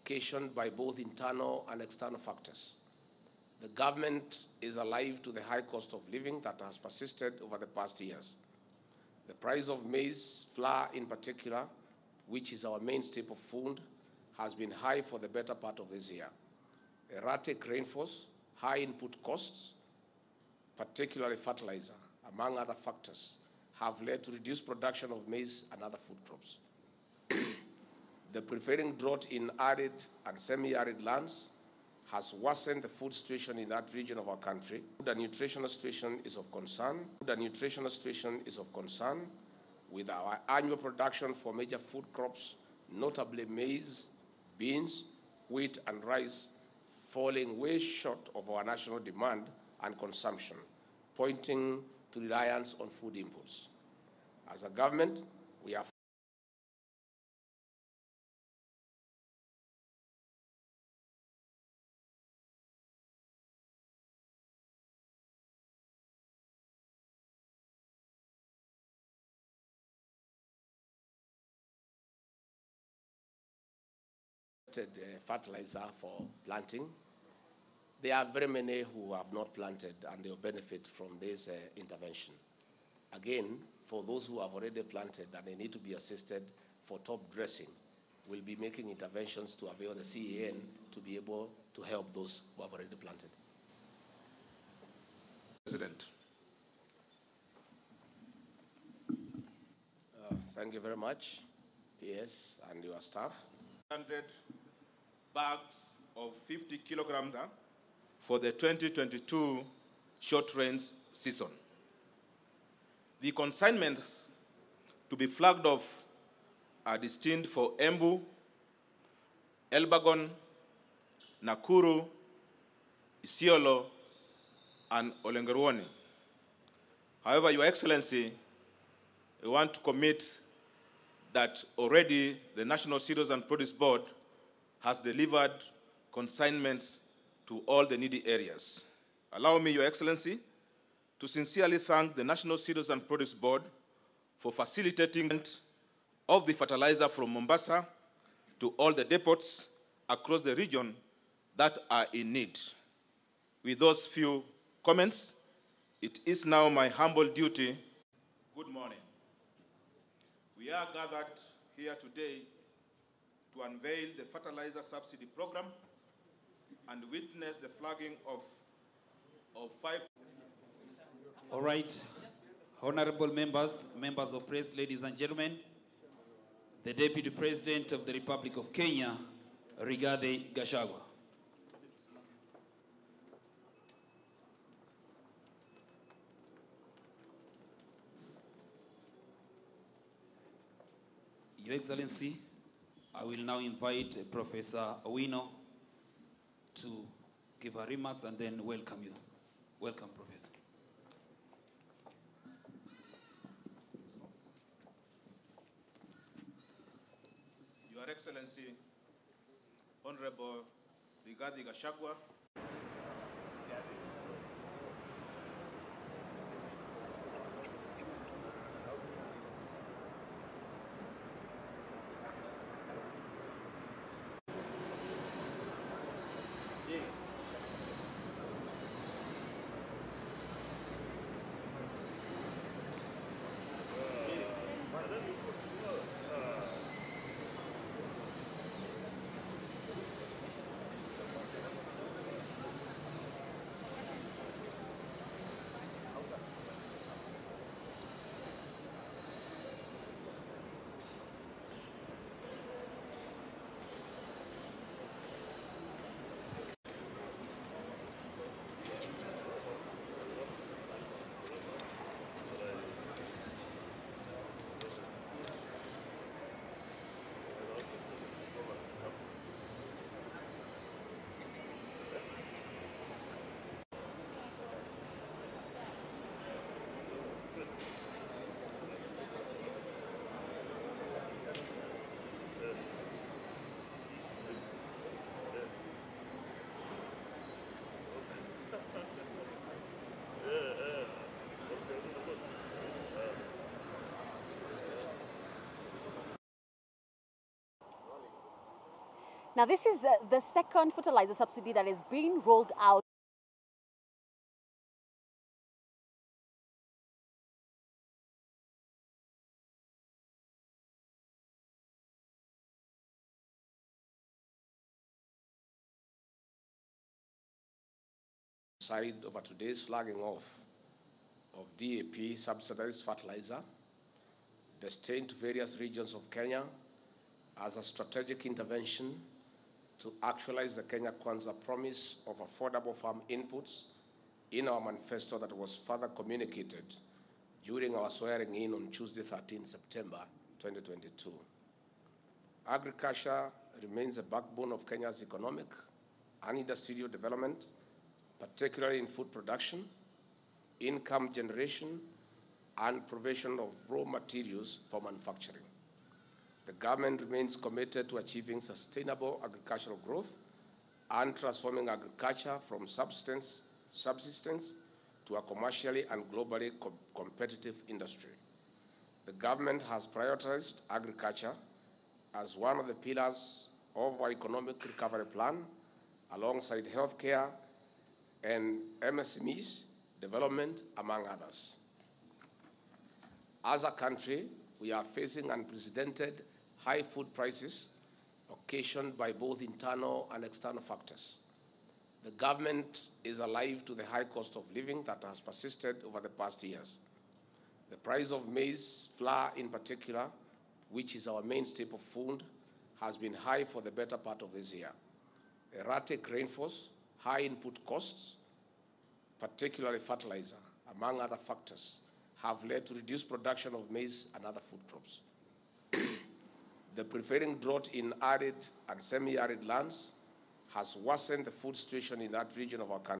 occasioned by both internal and external factors. The government is alive to the high cost of living that has persisted over the past years. The price of maize, flour in particular, which is our main staple food, has been high for the better part of this year. Erratic rainfalls, high input costs, particularly fertilizer, among other factors, have led to reduced production of maize and other food crops. The prevailing drought in arid and semi-arid lands has worsened the food situation in that region of our country. The nutritional situation is of concern. With our annual production for major food crops, notably maize, beans, wheat, and rice, falling way short of our national demand and consumption, pointing to reliance on food imports. As a government, we have fertilizer for planting. There are very many who have not planted and they will benefit from this intervention. Again, for those who have already planted and they need to be assisted for top dressing, we'll be making interventions to avail the CAN to be able to help those who have already planted. President. Thank you very much, PS and your staff. 100 bags of 50 kilograms for the 2022 short range season. The consignments to be flagged off are destined for Embu, Elbagon, Nakuru, Isiolo, and Olengerwani. However, Your Excellency, I want to commit that already the National Cereals and Produce Board has delivered consignments to all the needy areas. Allow me, Your Excellency, to sincerely thank the National Cereals and Produce Board for facilitating of the fertilizer from Mombasa to all the depots across the region that are in need. With those few comments, it is now my humble duty. Good morning. We are gathered here today to unveil the fertilizer subsidy program and witness the flagging of 5. All right, honorable members, members of press, ladies and gentlemen, the Deputy President of the Republic of Kenya, Rigathi Gachagua. Your Excellency, I will now invite Professor Owino to give her remarks and then welcome you. Welcome, Professor. Your Excellency, Honorable Rigathi Gachagua, Now, this is the second fertilizer subsidy that is being rolled out. Side over today's flagging off of DAP subsidized fertilizer destined to various regions of Kenya as a strategic intervention to actualize the Kenya Kwanza promise of affordable farm inputs in our manifesto that was further communicated during our swearing in on Tuesday, 13 September 2022. Agriculture remains the backbone of Kenya's economic and industrial development, particularly in food production, income generation, and provision of raw materials for manufacturing. The government remains committed to achieving sustainable agricultural growth and transforming agriculture from subsistence to a commercially and globally competitive industry. The government has prioritized agriculture as one of the pillars of our economic recovery plan, alongside healthcare and MSMEs development, among others. As a country, we are facing unprecedented high food prices occasioned by both internal and external factors. The government is alive to the high cost of living that has persisted over the past years. The price of maize, flour in particular, which is our main staple food, has been high for the better part of this year. Erratic rainfalls, high input costs, particularly fertilizer, among other factors, have led to reduced production of maize and other food crops. The prevailing drought in arid and semi-arid lands has worsened the food situation in that region of our country.